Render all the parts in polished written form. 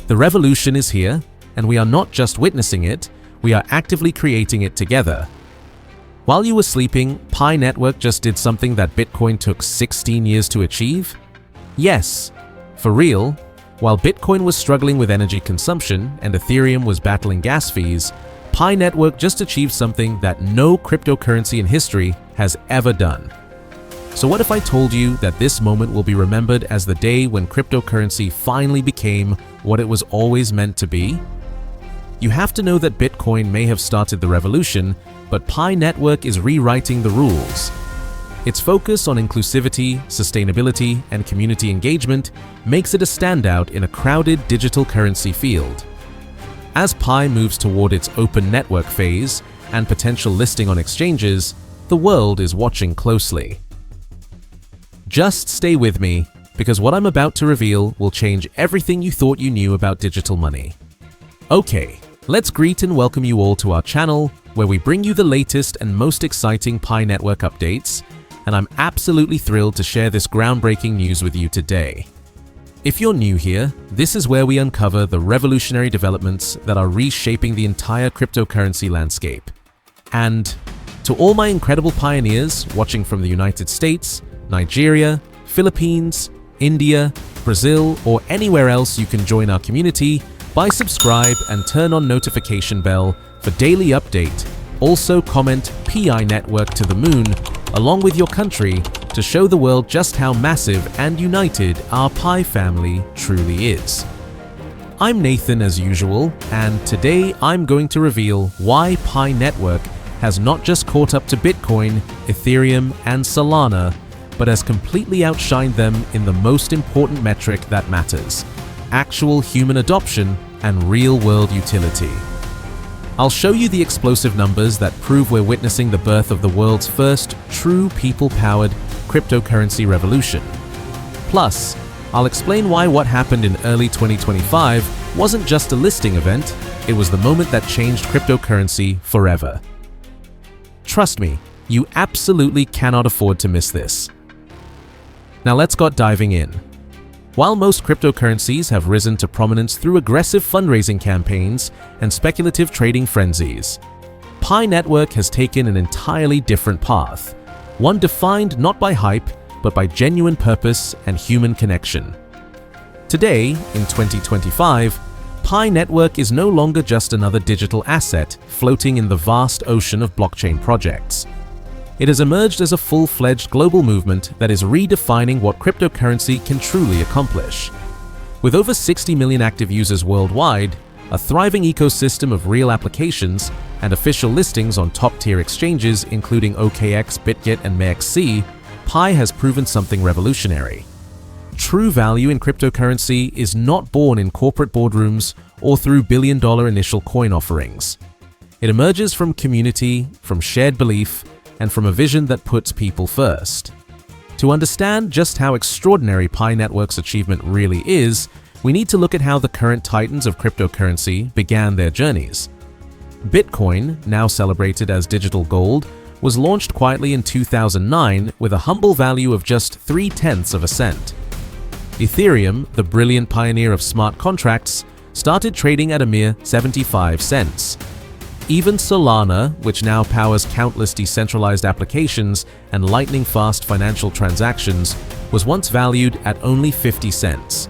The revolution is here, and we are not just witnessing it, we are actively creating it together. While you were sleeping, Pi Network just did something that Bitcoin took 16 years to achieve? Yes, for real. While Bitcoin was struggling with energy consumption and Ethereum was battling gas fees, Pi Network just achieved something that no cryptocurrency in history has ever done. So what if I told you that this moment will be remembered as the day when cryptocurrency finally became what it was always meant to be? You have to know that Bitcoin may have started the revolution, but Pi Network is rewriting the rules. Its focus on inclusivity, sustainability, and community engagement makes it a standout in a crowded digital currency field. As Pi moves toward its open network phase and potential listing on exchanges, the world is watching closely. Just stay with me, because what I'm about to reveal will change everything you thought you knew about digital money. Okay, let's greet and welcome you all to our channel, where we bring you the latest and most exciting Pi Network updates, and I'm absolutely thrilled to share this groundbreaking news with you today. If you're new here, this is where we uncover the revolutionary developments that are reshaping the entire cryptocurrency landscape. And to all my incredible pioneers watching from the United States, Nigeria, Philippines, India, Brazil, or anywhere else you can join our community by subscribe and turn on notification bell for daily update. Also comment PI Network to the moon along with your country to show the world just how massive and united our Pi family truly is. I'm Nathan as usual, and today I'm going to reveal why Pi Network has not just caught up to Bitcoin, Ethereum, and Solana, but has completely outshined them in the most important metric that matters: actual human adoption and real-world utility. I'll show you the explosive numbers that prove we're witnessing the birth of the world's first true people-powered cryptocurrency revolution. Plus, I'll explain why what happened in early 2025 wasn't just a listing event, it was the moment that changed cryptocurrency forever. Trust me, you absolutely cannot afford to miss this. Now let's get diving in. While most cryptocurrencies have risen to prominence through aggressive fundraising campaigns and speculative trading frenzies, Pi Network has taken an entirely different path, one defined not by hype, but by genuine purpose and human connection. Today, in 2025, Pi Network is no longer just another digital asset floating in the vast ocean of blockchain projects. It has emerged as a full-fledged global movement that is redefining what cryptocurrency can truly accomplish. With over 60 million active users worldwide, a thriving ecosystem of real applications, and official listings on top-tier exchanges including OKX, BitGet, and MXC, Pi has proven something revolutionary. True value in cryptocurrency is not born in corporate boardrooms or through billion-dollar initial coin offerings. It emerges from community, from shared belief, and from a vision that puts people first. To understand just how extraordinary Pi Network's achievement really is, we need to look at how the current titans of cryptocurrency began their journeys. Bitcoin, now celebrated as digital gold, was launched quietly in 2009 with a humble value of just 0.3 of a cent. Ethereum, the brilliant pioneer of smart contracts, started trading at a mere 75 cents. Even Solana, which now powers countless decentralized applications and lightning-fast financial transactions, was once valued at only 50 cents.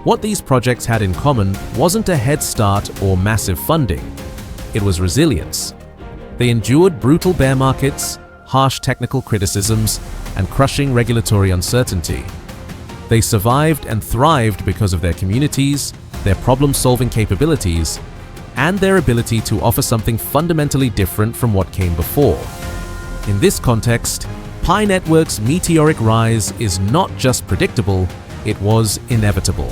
What these projects had in common wasn't a head start or massive funding. It was resilience. They endured brutal bear markets, harsh technical criticisms, and crushing regulatory uncertainty. They survived and thrived because of their communities, their problem-solving capabilities, and their ability to offer something fundamentally different from what came before. In this context, Pi Network's meteoric rise is not just predictable, it was inevitable.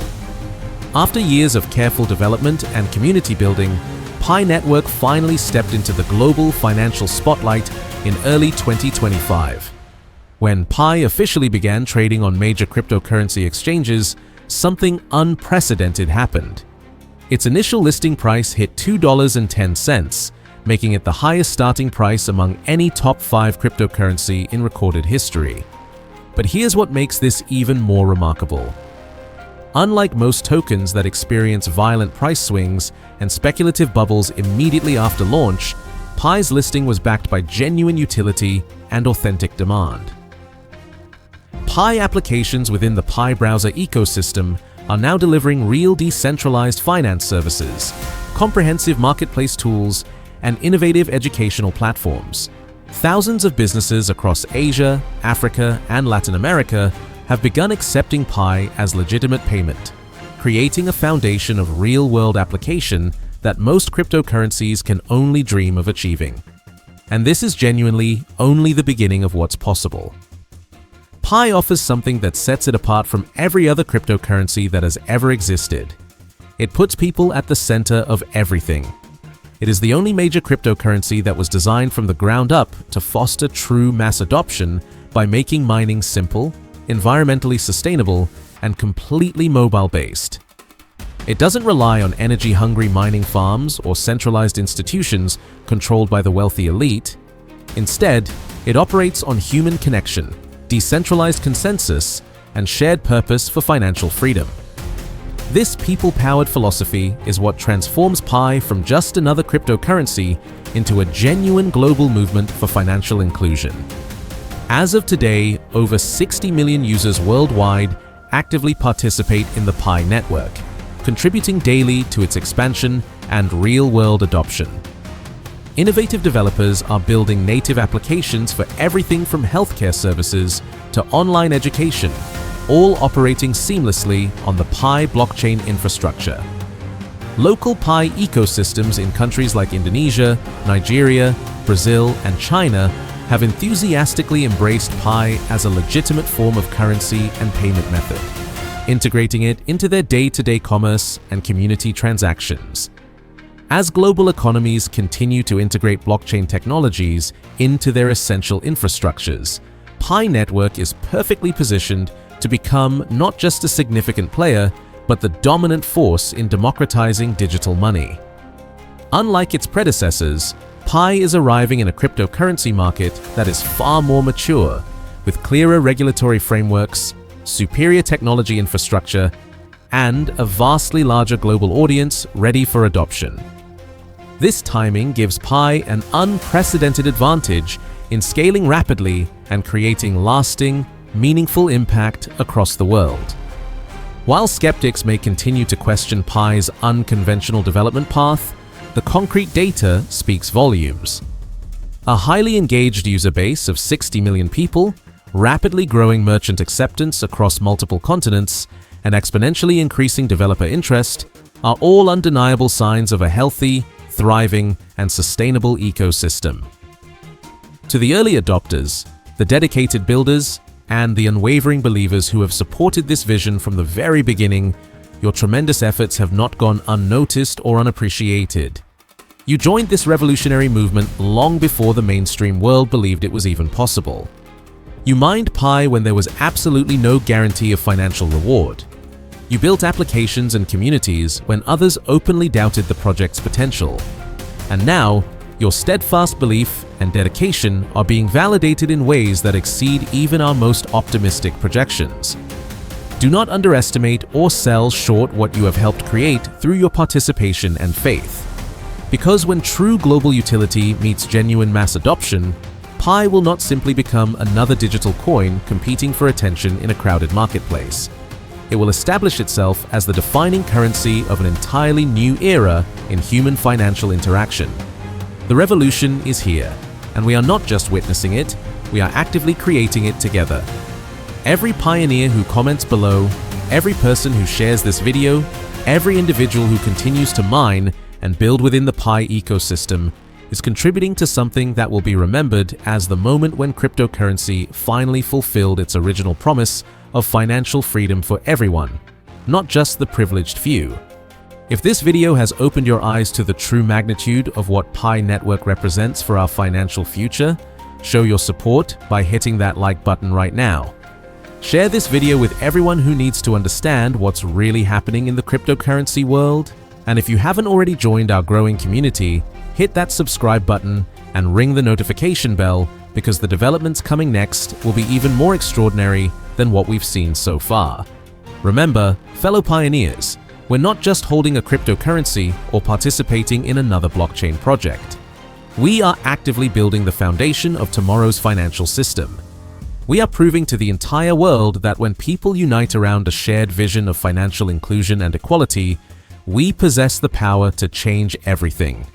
After years of careful development and community building, Pi Network finally stepped into the global financial spotlight in early 2025. When Pi officially began trading on major cryptocurrency exchanges, something unprecedented happened. Its initial listing price hit $2.10, making it the highest starting price among any top 5 cryptocurrency in recorded history. But here's what makes this even more remarkable. Unlike most tokens that experience violent price swings and speculative bubbles immediately after launch, Pi's listing was backed by genuine utility and authentic demand. Pi applications within the Pi browser ecosystem are now delivering real decentralized finance services, comprehensive marketplace tools, and innovative educational platforms. Thousands of businesses across Asia, Africa, and Latin America have begun accepting Pi as legitimate payment, creating a foundation of real-world application that most cryptocurrencies can only dream of achieving. And this is genuinely only the beginning of what's possible. Pi offers something that sets it apart from every other cryptocurrency that has ever existed. It puts people at the center of everything. It is the only major cryptocurrency that was designed from the ground up to foster true mass adoption by making mining simple, environmentally sustainable, and completely mobile-based. It doesn't rely on energy-hungry mining farms or centralized institutions controlled by the wealthy elite. Instead, it operates on human connection, decentralized consensus, and shared purpose for financial freedom. This people-powered philosophy is what transforms Pi from just another cryptocurrency into a genuine global movement for financial inclusion. As of today, over 60 million users worldwide actively participate in the Pi network, contributing daily to its expansion and real-world adoption. Innovative developers are building native applications for everything from healthcare services to online education, all operating seamlessly on the Pi blockchain infrastructure. Local Pi ecosystems in countries like Indonesia, Nigeria, Brazil, and China have enthusiastically embraced Pi as a legitimate form of currency and payment method, integrating it into their day-to-day commerce and community transactions. As global economies continue to integrate blockchain technologies into their essential infrastructures, Pi Network is perfectly positioned to become not just a significant player, but the dominant force in democratizing digital money. Unlike its predecessors, Pi is arriving in a cryptocurrency market that is far more mature, with clearer regulatory frameworks, superior technology infrastructure, and a vastly larger global audience ready for adoption. This timing gives Pi an unprecedented advantage in scaling rapidly and creating lasting, meaningful impact across the world. While skeptics may continue to question Pi's unconventional development path, the concrete data speaks volumes. A highly engaged user base of 60 million people, rapidly growing merchant acceptance across multiple continents, and exponentially increasing developer interest are all undeniable signs of a healthy, thriving, and sustainable ecosystem. To the early adopters, the dedicated builders, and the unwavering believers who have supported this vision from the very beginning, your tremendous efforts have not gone unnoticed or unappreciated. You joined this revolutionary movement long before the mainstream world believed it was even possible. You mined Pi when there was absolutely no guarantee of financial reward. You built applications and communities when others openly doubted the project's potential. And now, your steadfast belief and dedication are being validated in ways that exceed even our most optimistic projections. Do not underestimate or sell short what you have helped create through your participation and faith. Because when true global utility meets genuine mass adoption, Pi will not simply become another digital coin competing for attention in a crowded marketplace. It will establish itself as the defining currency of an entirely new era in human financial interaction. The revolution is here, and we are not just witnessing it, we are actively creating it together. Every pioneer who comments below, every person who shares this video, every individual who continues to mine and build within the Pi ecosystem is contributing to something that will be remembered as the moment when cryptocurrency finally fulfilled its original promise of financial freedom for everyone, not just the privileged few. If this video has opened your eyes to the true magnitude of what Pi Network represents for our financial future, show your support by hitting that like button right now. Share this video with everyone who needs to understand what's really happening in the cryptocurrency world. And if you haven't already joined our growing community, hit that subscribe button and ring the notification bell, because the developments coming next will be even more extraordinary than what we've seen so far. Remember, fellow pioneers, we're not just holding a cryptocurrency or participating in another blockchain project. We are actively building the foundation of tomorrow's financial system. We are proving to the entire world that when people unite around a shared vision of financial inclusion and equality, we possess the power to change everything.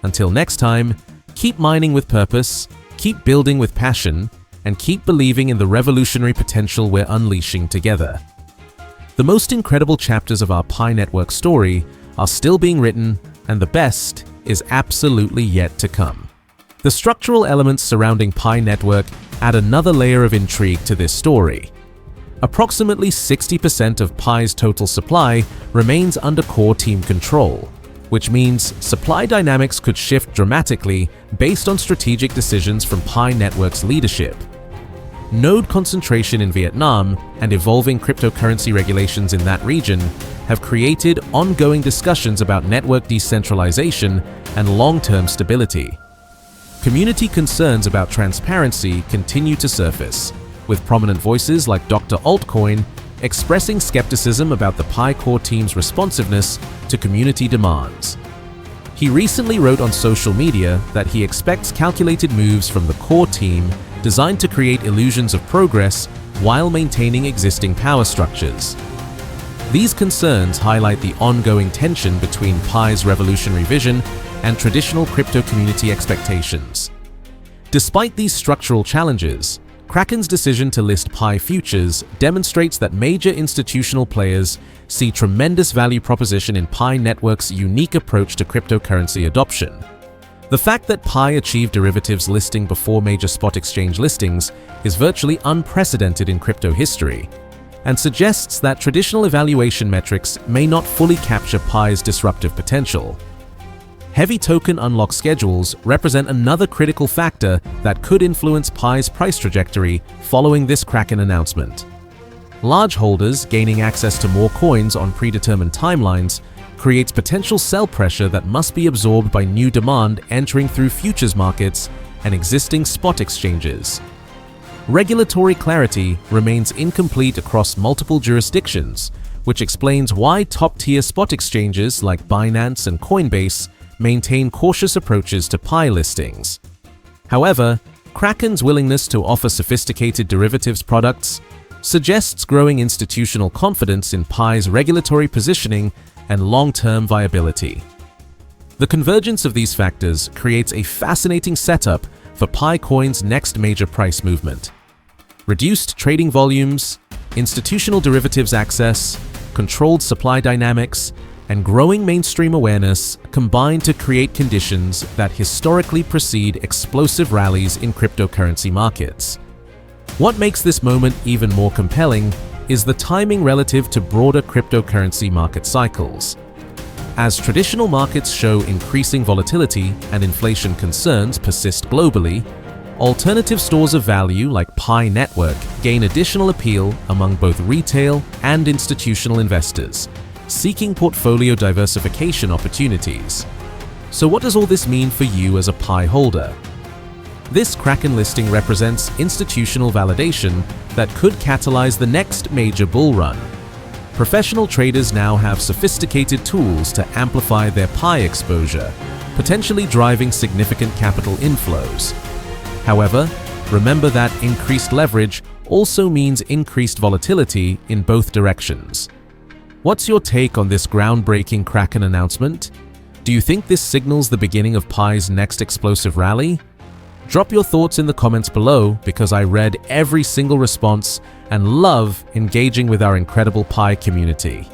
Until next time, keep mining with purpose, keep building with passion, and keep believing in the revolutionary potential we're unleashing together. The most incredible chapters of our Pi Network story are still being written, and the best is absolutely yet to come. The structural elements surrounding Pi Network add another layer of intrigue to this story. Approximately 60% of Pi's total supply remains under core team control, which means supply dynamics could shift dramatically based on strategic decisions from Pi Network's leadership. Node concentration in Vietnam and evolving cryptocurrency regulations in that region have created ongoing discussions about network decentralization and long-term stability. Community concerns about transparency continue to surface, with prominent voices like Dr. Altcoin expressing skepticism about the Pi core team's responsiveness to community demands. He recently wrote on social media that he expects calculated moves from the core team designed to create illusions of progress while maintaining existing power structures. These concerns highlight the ongoing tension between Pi's revolutionary vision and traditional crypto community expectations. Despite these structural challenges, Kraken's decision to list Pi futures demonstrates that major institutional players see tremendous value proposition in Pi Network's unique approach to cryptocurrency adoption. The fact that Pi achieved derivatives listing before major spot exchange listings is virtually unprecedented in crypto history, and suggests that traditional evaluation metrics may not fully capture Pi's disruptive potential. Heavy token unlock schedules represent another critical factor that could influence Pi's price trajectory following this Kraken announcement. Large holders gaining access to more coins on predetermined timelines creates potential sell pressure that must be absorbed by new demand entering through futures markets and existing spot exchanges. Regulatory clarity remains incomplete across multiple jurisdictions, which explains why top-tier spot exchanges like Binance and Coinbase maintain cautious approaches to Pi listings. However, Kraken's willingness to offer sophisticated derivatives products suggests growing institutional confidence in Pi's regulatory positioning and long-term viability. The convergence of these factors creates a fascinating setup for Pi Coin's next major price movement. Reduced trading volumes, institutional derivatives access, controlled supply dynamics, and growing mainstream awareness combine to create conditions that historically precede explosive rallies in cryptocurrency markets. What makes this moment even more compelling is the timing relative to broader cryptocurrency market cycles. As traditional markets show increasing volatility and inflation concerns persist globally, alternative stores of value like Pi Network gain additional appeal among both retail and institutional investors, seeking portfolio diversification opportunities. So what does all this mean for you as a Pi holder? This Kraken listing represents institutional validation that could catalyze the next major bull run. Professional traders now have sophisticated tools to amplify their Pi exposure, potentially driving significant capital inflows. However, remember that increased leverage also means increased volatility in both directions. What's your take on this groundbreaking Kraken announcement? Do you think this signals the beginning of Pi's next explosive rally? Drop your thoughts in the comments below because I read every single response and love engaging with our incredible Pi community.